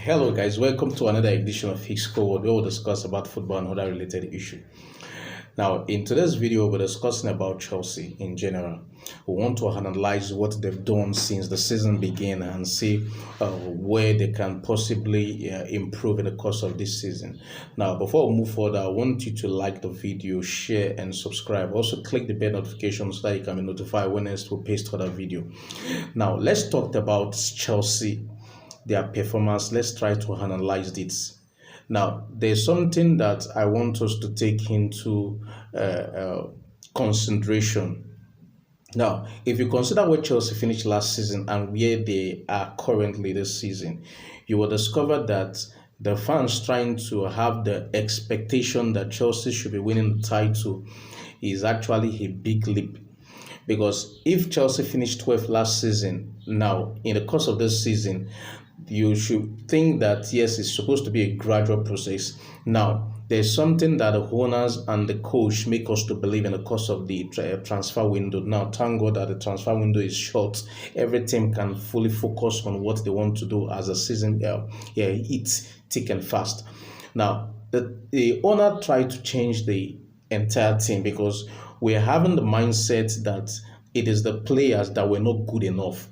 Hello guys, welcome to another edition of Hicks Forward where we'll discuss about football and other related issues. Now, in today's video, we're discussing about Chelsea in general. We want to analyze what they've done since the season began and see where they can possibly improve in the course of this season. Now, before we move further, I want you to like the video, share, and subscribe. Also, click the bell notification so that you can be notified when next we post another video. Now, let's talk about Chelsea, their performance. Let's try to analyze this. Now, there's something that I want us to take into consideration. Now, if you consider where Chelsea finished last season and where they are currently this season, you will discover that the fans trying to have the expectation that Chelsea should be winning the title is actually a big leap. Because if Chelsea finished 12th last season, now, in the course of this season, you should think that, yes, it's supposed to be a gradual process. Now, there's something that the owners and the coach make us to believe in the course of the transfer window. Now, thank God that the transfer window is short. Every team can fully focus on what they want to do as a season it's thick and fast. Now, the owner tried to change the entire team because we're having the mindset that it is the players that were not good enough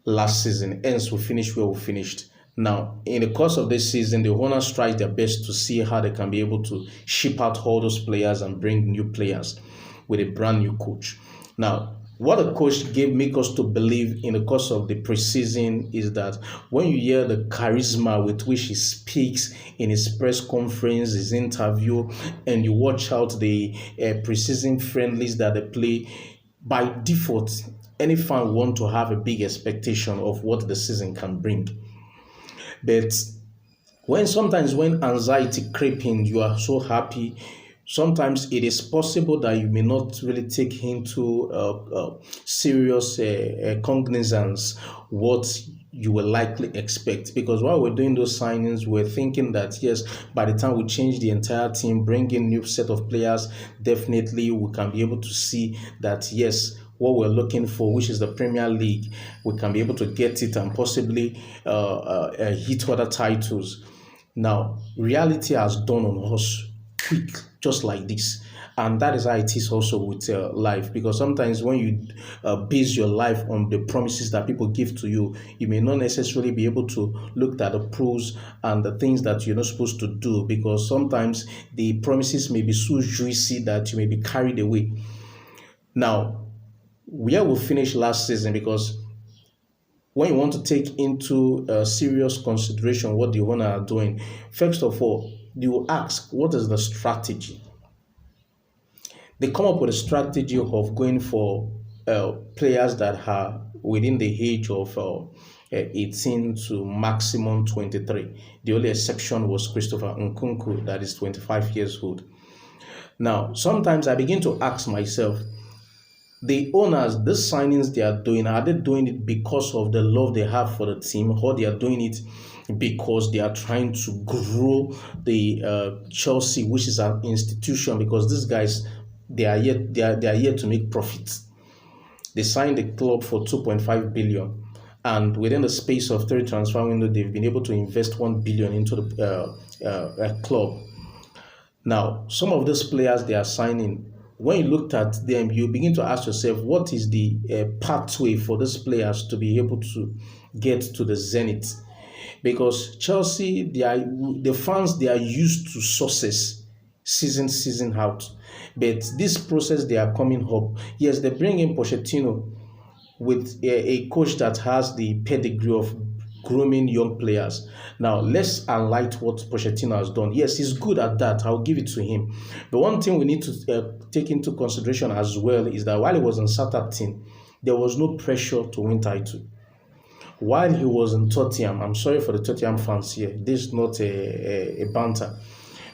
last season, hence we finished where we finished. Now, in the course of this season, the owners try their best to see how they can be able to ship out all those players and bring new players with a brand new coach. Now, what the coach make us to believe in the course of the preseason is that when you hear the charisma with which he speaks in his press conference, his interview, and you watch out the preseason friendlies that they play, by default, any fan want to have a big expectation of what the season can bring. But sometimes when anxiety creeps in, you are so happy. Sometimes it is possible that you may not really take into serious cognizance what you will likely expect. Because while we're doing those signings, we're thinking that, yes, by the time we change the entire team, bring in new set of players, definitely we can be able to see that, yes, what we're looking for, which is the Premier League, we can be able to get it and possibly hit other titles. Now, reality has dawned on us quick, just like this. And that is how it is also with life. Because sometimes when you base your life on the promises that people give to you, you may not necessarily be able to look at the pros and the things that you're not supposed to do. Because sometimes the promises may be so juicy that you may be carried away. Now, where we finished last season, because when you want to take into serious consideration what the owner are doing, first of all, you ask, what is the strategy? They come up with a strategy of going for players that are within the age of 18 to maximum 23. The only exception was Christopher Nkunku, that is 25 years old. Now, sometimes I begin to ask myself, the owners, the signings they are they doing it because of the love they have for the team, or they are doing it because they are trying to grow the Chelsea, which is an institution? Because these guys, they are here to make profits. They signed the club for 2.5 billion, and within the space of 3 transfer window, they've been able to invest 1 billion into the club. Now, some of these players they are signing, when you looked at them, you begin to ask yourself, what is the pathway for these players to be able to get to the zenith? Because Chelsea, the fans, they are used to success season out. But this process, they are coming up. Yes, they bring in Pochettino with a coach that has the pedigree of grooming young players. Now, let's highlight what Pochettino has done. Yes, he's good at that. I'll give it to him. But one thing we need to take into consideration as well is that while he was in Southampton, there was no pressure to win title. While he was in Tottenham, I'm sorry for the Tottenham fans here, this is not a banter,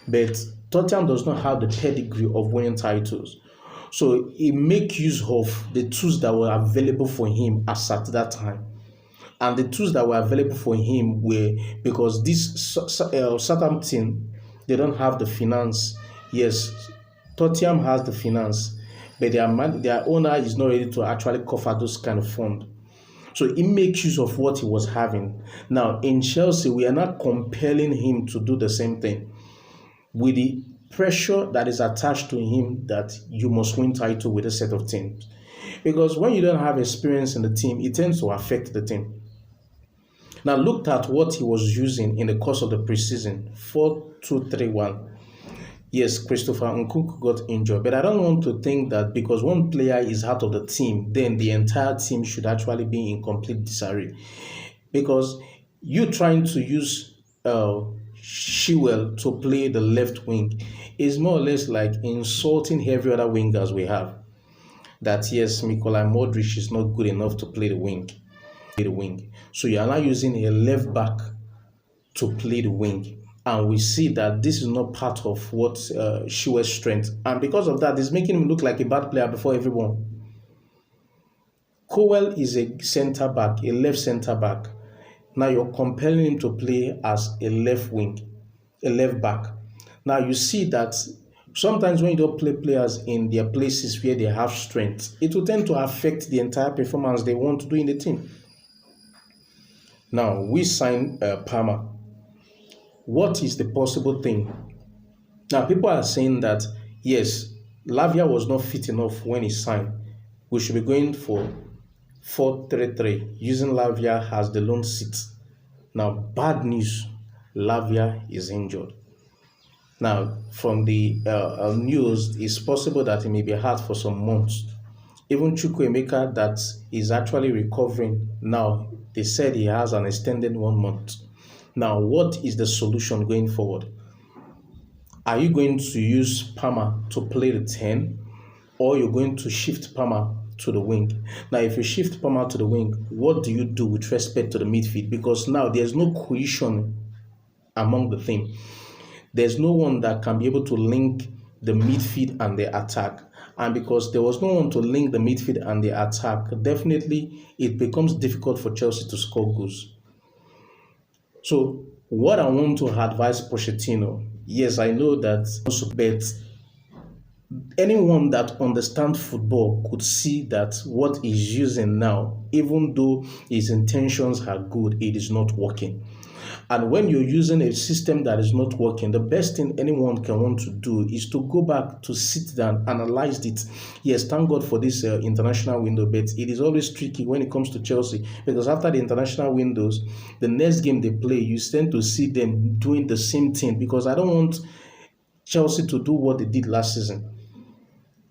but Tottenham does not have the pedigree of winning titles. So he make use of the tools that were available for him as at that time. And the tools that were available for him were, because this Southampton, they don't have the finance. Yes, Tottenham has the finance, but their owner is not ready to actually cover those kind of funds. So he makes use of what he was having. Now in Chelsea, we are not compelling him to do the same thing with the pressure that is attached to him that you must win title with a set of teams. Because when you don't have experience in the team, it tends to affect the team. Now looked at what he was using in the course of the preseason, 4-2-3-1. Yes, Christopher Nkunku got injured, but I don't want to think that because one player is out of the team, then the entire team should actually be in complete disarray. Because you trying to use Chilwell to play the left wing is more or less like insulting every other wingers we have. That yes, Mikola Modric is not good enough to play the wing. So you are now using a left back to play the wing. And we see that this is not part of what Chilwell's strength. And because of that, it's making him look like a bad player before everyone. Cowell is a centre back, a left centre back. Now you're compelling him to play as a left wing, a left back. Now you see that sometimes when you don't play players in their places where they have strength, it will tend to affect the entire performance they want to do in the team. Now we signed Palmer. What is the possible thing? Now people are saying that yes, Lavia was not fit enough when he signed. We should be going for 4-3-3, using Lavia as the lone seat. Now, bad news, Lavia is injured. Now, from the news, it's possible that he may be out for some months. Even Chukwuemeka, that is actually recovering now, they said he has an extended 1 month. Now, what is the solution going forward? Are you going to use Palmer to play the 10, or you're going to shift Palmer to the wing? Now, if you shift Palmer to the wing, what do you do with respect to the midfield? Because now there's no cohesion among the team. There's no one that can be able to link the midfield and the attack. And because there was no one to link the midfield and the attack, definitely it becomes difficult for Chelsea to score goals. So what I want to advise Pochettino, yes, I know that, but anyone that understands football could see that what he's using now, even though his intentions are good, it is not working. And when you're using a system that is not working, the best thing anyone can want to do is to go back to sit down, analyze it. Yes, thank God for this international window, but it is always tricky when it comes to Chelsea, because after the international windows, the next game they play, you tend to see them doing the same thing, because I don't want Chelsea to do what they did last season.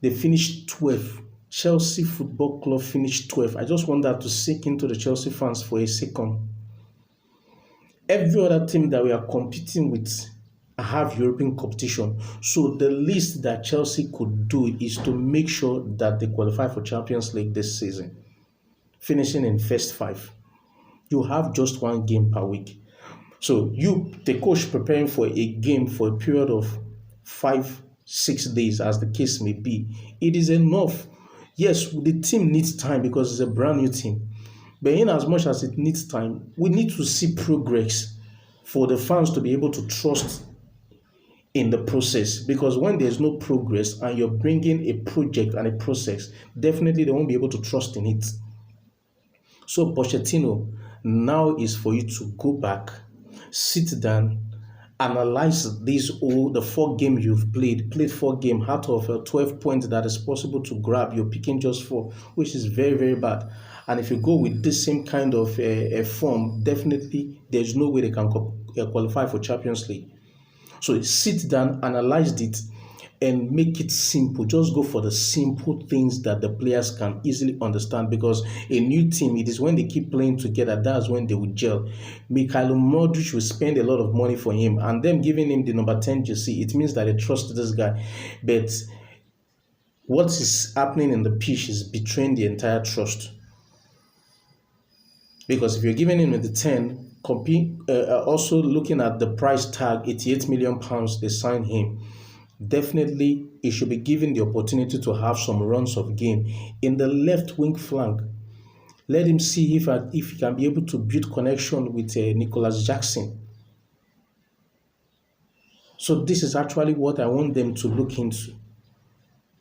They finished 12th. Chelsea Football Club finished 12th. I just want that to sink into the Chelsea fans for a second. Every other team that we are competing with have European competition. So the least that Chelsea could do is to make sure that they qualify for Champions League this season, finishing in first 5. You have just 1 game per week. So you, the coach, preparing for a game for a period of 5-6 days, as the case may be, it is enough. Yes, the team needs time because it's a brand new team. But in as much as it needs time, we need to see progress for the fans to be able to trust in the process. Because when there's no progress and you're bringing a project and a process, definitely they won't be able to trust in it. So Pochettino, now is for you to go back, sit down, analyze the 4 games you've played 4 games out of 12 points that is possible to grab. You're picking just 4, which is very, very bad. And if you go with this same kind of form, definitely there's no way they can qualify for Champions League. So sit down, analyze it, and make it simple. Just go for the simple things that the players can easily understand, because a new team, it is when they keep playing together, that's when they will gel. Mikhailo Modric will spend a lot of money for him, and them giving him the number 10 jersey, it means that they trust this guy. But what is happening in the pitch is betraying the entire trust. Because if you're giving him the 10, also looking at the price tag, £88 million, they signed him. Definitely, he should be given the opportunity to have some runs of game in the left wing flank. Let him see if he can be able to build connection with Nicholas Jackson. So this is actually what I want them to look into,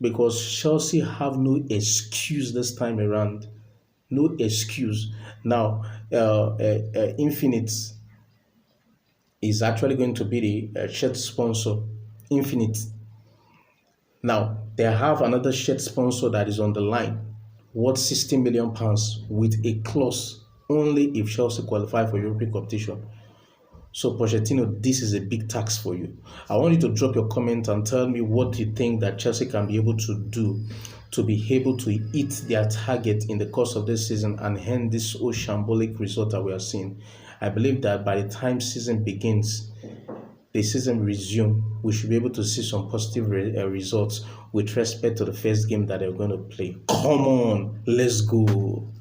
because Chelsea have no excuse this time around. No excuse. Now, Infinite is actually going to be the shirt sponsor. Infinite. Now, they have another shirt sponsor that is on the line, worth £60 million, with a clause only if Chelsea qualify for European competition. So, Pochettino, this is a big tax for you. I want you to drop your comment and tell me what you think that Chelsea can be able to do to be able to hit their target in the course of this season and end this whole shambolic result that we are seeing. I believe that by the time season begins, the season resume, we should be able to see some positive results with respect to the first game that they're going to play. Come on, let's go.